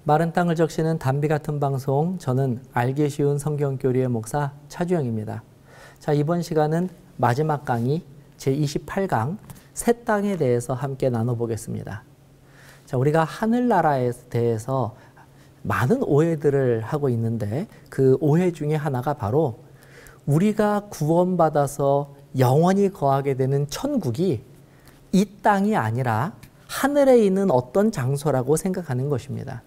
마른 땅을 적시는 담비 같은 방송, 저는 알기 쉬운 성경교리의 목사 차주영입니다. 자, 이번 시간은 마지막 강의 제28강 새 땅에 대해서 함께 나눠보겠습니다. 자, 우리가 하늘나라에 대해서 많은 오해들을 하고 있는데 그 오해 중에 하나가 바로 우리가 구원받아서 영원히 거하게 되는 천국이 이 땅이 아니라 하늘에 있는 어떤 장소라고 생각하는 것입니다.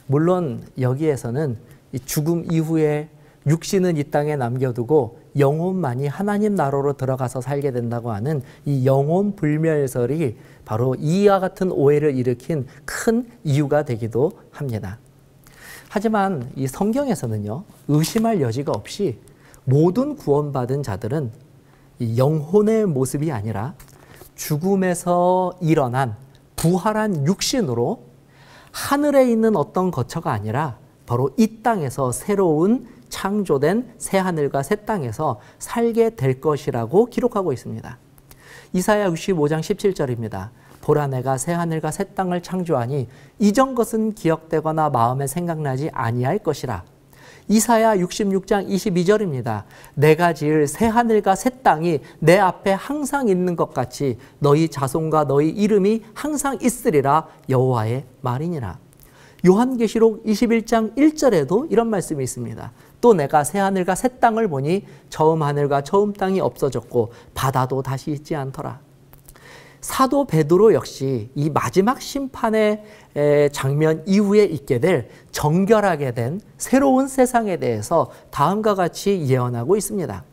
물론 여기에서는 죽음 이후에 육신은 이 땅에 남겨두고 영혼만이 하나님 나라로 들어가서 살게 된다고 하는 이 영혼 불멸설이 바로 이와 같은 오해를 일으킨 큰 이유가 되기도 합니다. 하지만 이 성경에서는요, 의심할 여지가 없이 모든 구원받은 자들은 이 영혼의 모습이 아니라 죽음에서 일어난 부활한 육신으로 하늘에 있는 어떤 거처가 아니라 바로 이 땅에서 새로운 창조된 새하늘과 새 땅에서 살게 될 것이라고 기록하고 있습니다. 이사야 65장 17절입니다. 보라, 내가 새하늘과 새 땅을 창조하니 이전 것은 기억되거나 마음에 생각나지 아니할 것이라. 이사야 66장 22절입니다. 내가 지을 새하늘과 새 땅이 내 앞에 항상 있는 것 같이 너희 자손과 너희 이름이 항상 있으리라. 여호와의 말이니라. 요한계시록 21장 1절에도 이런 말씀이 있습니다. 또 내가 새하늘과 새 땅을 보니 처음 하늘과 처음 땅이 없어졌고 바다도 다시 있지 않더라. 사도 베드로 역시 이 마지막 심판의 장면 이후에 있게 될 정결하게 된 새로운 세상에 대해서 다음과 같이 예언하고 있습니다.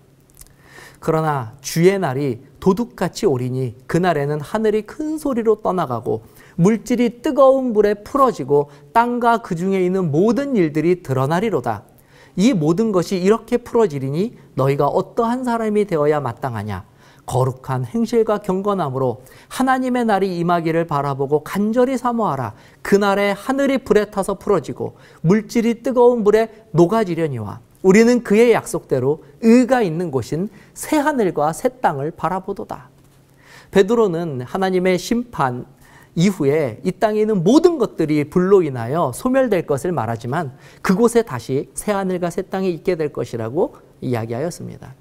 그러나 주의 날이 도둑같이 오리니 그날에는 하늘이 큰 소리로 떠나가고 물질이 뜨거운 불에 풀어지고 땅과 그 중에 있는 모든 일들이 드러나리로다. 이 모든 것이 이렇게 풀어지리니 너희가 어떠한 사람이 되어야 마땅하냐. 거룩한 행실과 경건함으로 하나님의 날이 임하기를 바라보고 간절히 사모하라. 그날에 하늘이 불에 타서 풀어지고 물질이 뜨거운 불에 녹아지려니와 우리는 그의 약속대로 의가 있는 곳인 새 하늘과 새 땅을 바라보도다. 베드로는 하나님의 심판 이후에 이 땅에 있는 모든 것들이 불로 인하여 소멸될 것을 말하지만 그곳에 다시 새 하늘과 새 땅이 있게 될 것이라고 이야기하였습니다.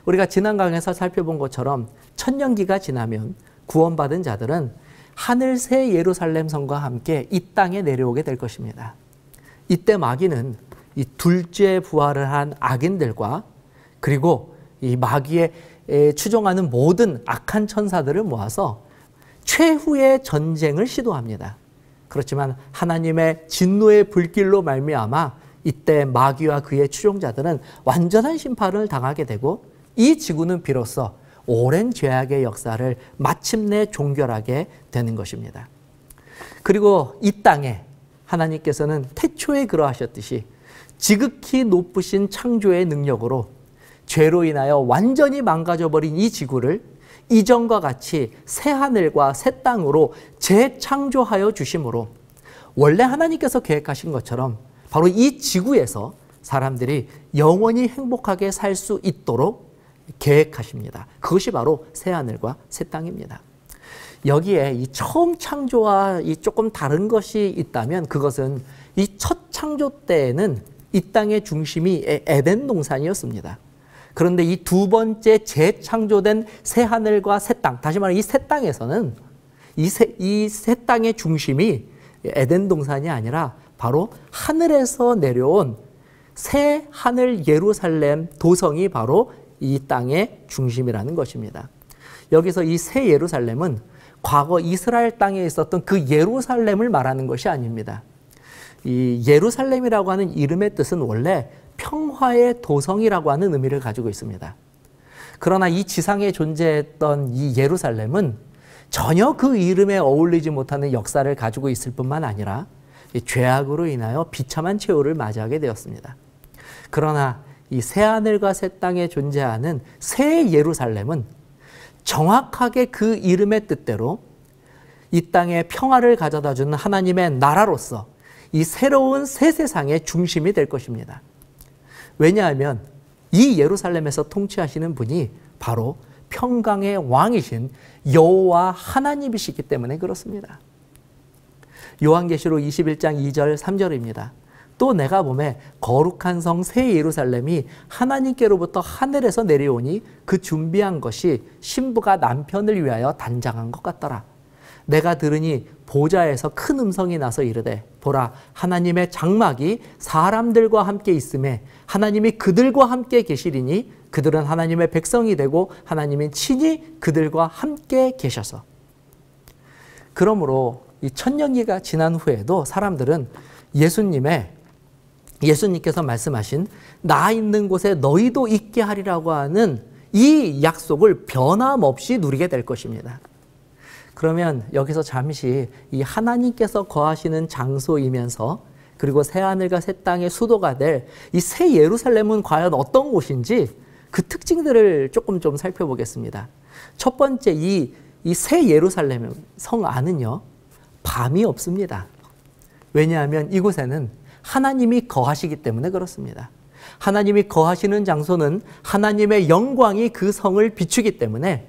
우리가 지난 강에서 살펴본 것처럼 천년기가 지나면 구원받은 자들은 하늘 새 예루살렘 성과 함께 이 땅에 내려오게 될 것입니다. 이때 마귀는 이 둘째 부활을 한 악인들과 그리고 이 마귀에 추종하는 모든 악한 천사들을 모아서 최후의 전쟁을 시도합니다. 그렇지만 하나님의 진노의 불길로 말미암아 이때 마귀와 그의 추종자들은 완전한 심판을 당하게 되고 이 지구는 비로소 오랜 죄악의 역사를 마침내 종결하게 되는 것입니다. 그리고 이 땅에 하나님께서는 태초에 그러하셨듯이 지극히 높으신 창조의 능력으로 죄로 인하여 완전히 망가져버린 이 지구를 이전과 같이 새 하늘과 새 땅으로 재창조하여 주심으로 원래 하나님께서 계획하신 것처럼 바로 이 지구에서 사람들이 영원히 행복하게 살 수 있도록 계획하십니다. 그것이 바로 새하늘과 새 땅입니다. 여기에 이 처음 창조와 이 조금 다른 것이 있다면 그것은 이 첫 창조 때에는 이 땅의 중심이 에덴 동산이었습니다. 그런데 이 두 번째 재창조된 새하늘과 새 땅, 다시 말하면 이 새 땅에서는 이 새 땅의 중심이 에덴 동산이 아니라 바로 하늘에서 내려온 새 하늘 예루살렘 도성이 바로 이 땅의 중심이라는 것입니다. 여기서 이 새 예루살렘은 과거 이스라엘 땅에 있었던 그 예루살렘을 말하는 것이 아닙니다. 이 예루살렘이라고 하는 이름의 뜻은 원래 평화의 도성이라고 하는 의미를 가지고 있습니다. 그러나 이 지상에 존재했던 이 예루살렘은 전혀 그 이름에 어울리지 못하는 역사를 가지고 있을 뿐만 아니라 죄악으로 인하여 비참한 최후를 맞이하게 되었습니다. 그러나 이 새하늘과 새 땅에 존재하는 새 예루살렘은 정확하게 그 이름의 뜻대로 이 땅에 평화를 가져다 주는 하나님의 나라로서 이 새로운 새 세상의 중심이 될 것입니다. 왜냐하면 이 예루살렘에서 통치하시는 분이 바로 평강의 왕이신 여호와 하나님이시기 때문에 그렇습니다. 요한계시록 21장 2절 3절입니다. 또 내가 보매 거룩한 성 새 예루살렘이 하나님께로부터 하늘에서 내려오니 그 준비한 것이 신부가 남편을 위하여 단장한 것 같더라. 내가 들으니 보좌에서 큰 음성이 나서 이르되 보라 하나님의 장막이 사람들과 함께 있음에 하나님이 그들과 함께 계시리니 그들은 하나님의 백성이 되고 하나님이 친히 그들과 함께 계셔서. 그러므로 이 천년기가 지난 후에도 사람들은 예수님께서 말씀하신 나 있는 곳에 너희도 있게 하리라고 하는 이 약속을 변함없이 누리게 될 것입니다. 그러면 여기서 잠시 이 하나님께서 거하시는 장소이면서 그리고 새하늘과 새 땅의 수도가 될 이 새 예루살렘은 과연 어떤 곳인지 그 특징들을 조금 좀 살펴보겠습니다. 첫 번째, 이 새 예루살렘 성 안은요, 밤이 없습니다. 왜냐하면 이곳에는 하나님이 거하시기 때문에 그렇습니다. 하나님이 거하시는 장소는 하나님의 영광이 그 성을 비추기 때문에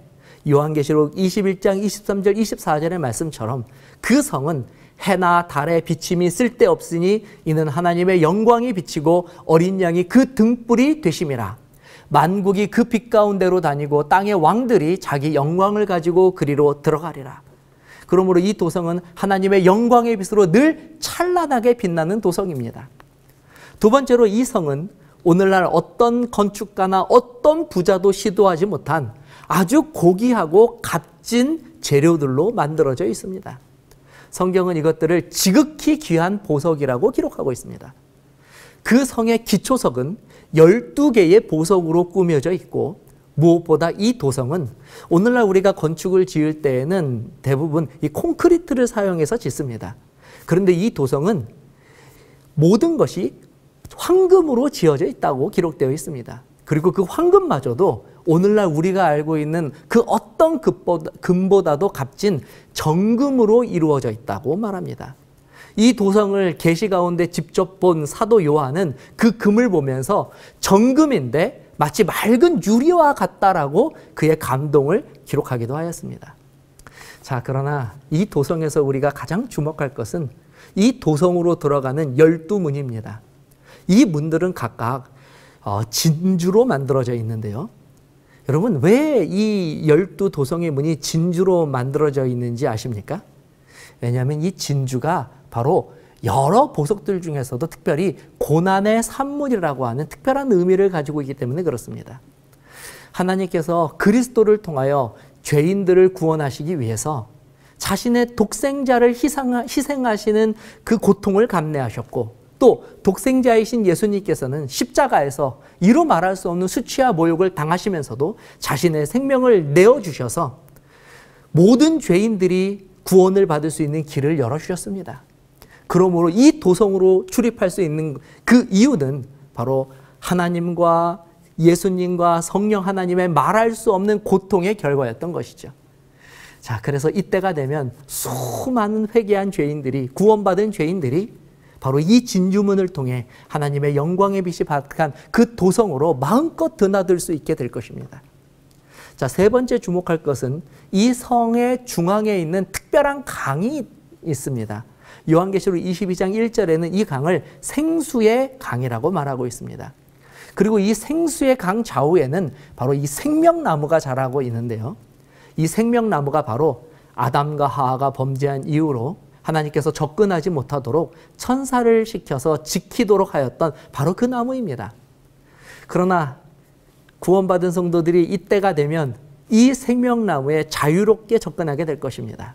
요한계시록 21장 23절 24절의 말씀처럼 그 성은 해나 달의 비침이 쓸데없으니 이는 하나님의 영광이 비치고 어린 양이 그 등불이 되심이라. 만국이 그 빛 가운데로 다니고 땅의 왕들이 자기 영광을 가지고 그리로 들어가리라. 그러므로 이 도성은 하나님의 영광의 빛으로 늘 찬란하게 빛나는 도성입니다. 두 번째로 이 성은 오늘날 어떤 건축가나 어떤 부자도 시도하지 못한 아주 고귀하고 값진 재료들로 만들어져 있습니다. 성경은 이것들을 지극히 귀한 보석이라고 기록하고 있습니다. 그 성의 기초석은 12개의 보석으로 꾸며져 있고 무엇보다 이 도성은 오늘날 우리가 건축을 지을 때에는 대부분 이 콘크리트를 사용해서 짓습니다. 그런데 이 도성은 모든 것이 황금으로 지어져 있다고 기록되어 있습니다. 그리고 그 황금마저도 오늘날 우리가 알고 있는 그 어떤 금보다도 값진 정금으로 이루어져 있다고 말합니다. 이 도성을 계시 가운데 직접 본 사도 요한은 그 금을 보면서 정금인데 마치 맑은 유리와 같다라고 그의 감동을 기록하기도 하였습니다. 자, 그러나 이 도성에서 우리가 가장 주목할 것은 이 도성으로 들어가는 12문입니다. 이 문들은 각각 진주로 만들어져 있는데요. 여러분, 왜 이 12도성의 문이 진주로 만들어져 있는지 아십니까? 왜냐하면 이 진주가 바로 여러 보석들 중에서도 특별히 고난의 산물이라고 하는 특별한 의미를 가지고 있기 때문에 그렇습니다. 하나님께서 그리스도를 통하여 죄인들을 구원하시기 위해서 자신의 독생자를 희생하시는 그 고통을 감내하셨고, 또 독생자이신 예수님께서는 십자가에서 이루 말할 수 없는 수치와 모욕을 당하시면서도 자신의 생명을 내어주셔서 모든 죄인들이 구원을 받을 수 있는 길을 열어주셨습니다. 그러므로 이 도성으로 출입할 수 있는 그 이유는 바로 하나님과 예수님과 성령 하나님의 말할 수 없는 고통의 결과였던 것이죠. 자, 그래서 이때가 되면 수많은 회개한 죄인들이, 구원받은 죄인들이 바로 이 진주문을 통해 하나님의 영광의 빛이 바득한 그 도성으로 마음껏 드나들 수 있게 될 것입니다. 자, 세 번째 주목할 것은 이 성의 중앙에 있는 특별한 강이 있습니다. 요한계시록 22장 1절에는 이 강을 생수의 강이라고 말하고 있습니다. 그리고 이 생수의 강 좌우에는 바로 이 생명나무가 자라고 있는데요. 이 생명나무가 바로 아담과 하와가 범죄한 이후로 하나님께서 접근하지 못하도록 천사를 시켜서 지키도록 하였던 바로 그 나무입니다. 그러나 구원받은 성도들이 이때가 되면 이 생명나무에 자유롭게 접근하게 될 것입니다.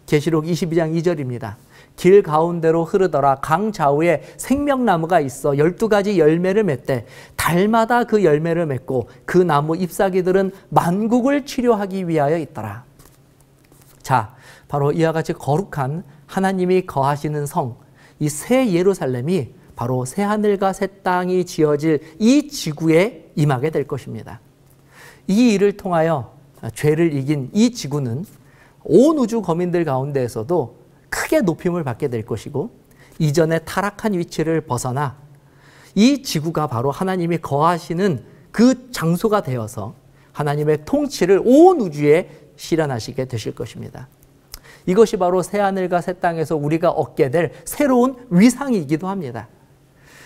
계시록 22장 2절입니다. 길 가운데로 흐르더라. 강 좌우에 생명나무가 있어 12가지 열매를 맺되 달마다 그 열매를 맺고 그 나무 잎사귀들은 만국을 치료하기 위하여 있더라. 자, 바로 이와 같이 거룩한 하나님이 거하시는 성, 이 새 예루살렘이 바로 새 하늘과 새 땅이 지어질 이 지구에 임하게 될 것입니다. 이 일을 통하여 죄를 이긴 이 지구는 온 우주 거민들 가운데에서도 크게 높임을 받게 될 것이고, 이전의 타락한 위치를 벗어나 이 지구가 바로 하나님이 거하시는 그 장소가 되어서 하나님의 통치를 온 우주에 실현하시게 되실 것입니다. 이것이 바로 새하늘과 새 땅에서 우리가 얻게 될 새로운 위상이기도 합니다.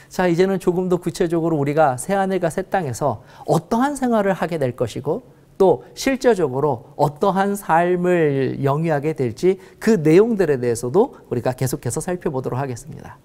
자, 이제는 조금 더 구체적으로 우리가 새하늘과 새 땅에서 어떠한 생활을 하게 될 것이고 또 실제적으로 어떠한 삶을 영위하게 될지 그 내용들에 대해서도 우리가 계속해서 살펴보도록 하겠습니다.